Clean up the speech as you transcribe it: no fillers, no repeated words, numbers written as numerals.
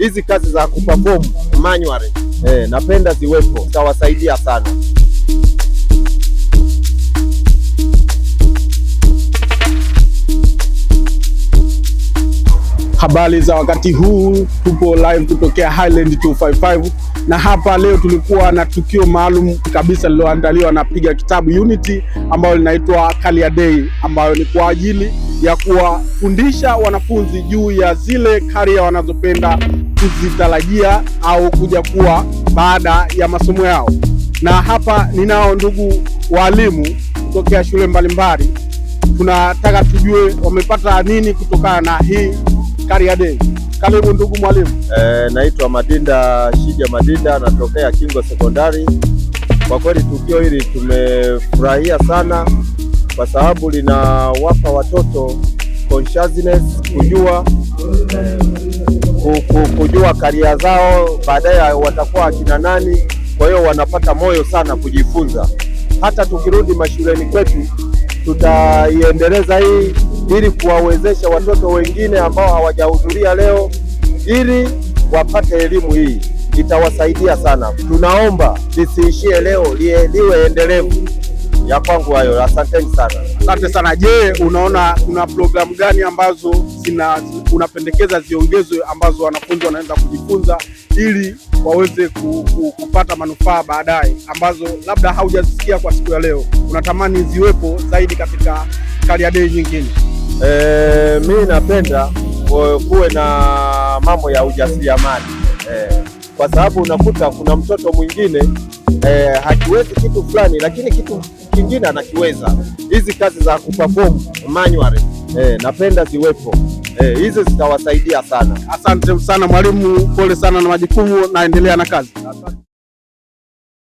hizi kazi za kuperform manually napenda ziwepo, zitawasaidia sana. Habari za wakati huu, tupo live kutokea Highland 255 na hapa leo tulikuwa na tukio maalum kabisa lililoandaliwa na Piga Kitabu Unity ambayo linaitwa Career Day, ambayo ni kwa ajili ya kuwafundisha wanafunzi juu ya zile career wanazopenda kuzitarajia au kuja kuwa baada ya masomo yao. Na hapa ninao ndugu walimu kutokea shule mbalimbali, tunataka tujue wamepata nini kutokana na hii Career Day. Karibu ndugu mwalimu. Naitwa Madinda Shija Madinda, natokea Kingo Sekondari. Kwa kweli tukio hili tumefurahia sana kwa sababu linawapa watoto consciousness, kujua career zao, baadaye watakuwa akina nani. Kwa hiyo wanapata moyo sana kujifunza. Hata tukirudi mashuleni kwetu tutaiendeleza hii ili kuwawezesha watoto wengine ambao hawajahudhuria leo ili wapate elimu hii, itawasaidia sana. Tunaomba lisiishie leo, liwe endelevu. Ya kwangu hayo, asanteni sana. Asante sana. Je, unaona kuna programu gani ambazo unapendekeza ziongezwe ambazo wanafunzi wanaenda kujifunza ili waweze kupata manufaa baadaye, ambazo labda haujazisikia kwa siku ya leo, unatamani ziwepo zaidi katika Career Day nyingine? Mimi napenda kuwe na mambo ya ujasiriamali kwa sababu unakuta kuna mtoto mwingine hakiwezi kitu fulani, lakini kitu kingine anakiweza. Hizi kazi za kuperform manually napenda ziwepo, hizi zitawasaidia sana. Asante sana mwalimu, pole sana na majukumu, naendelea na kazi.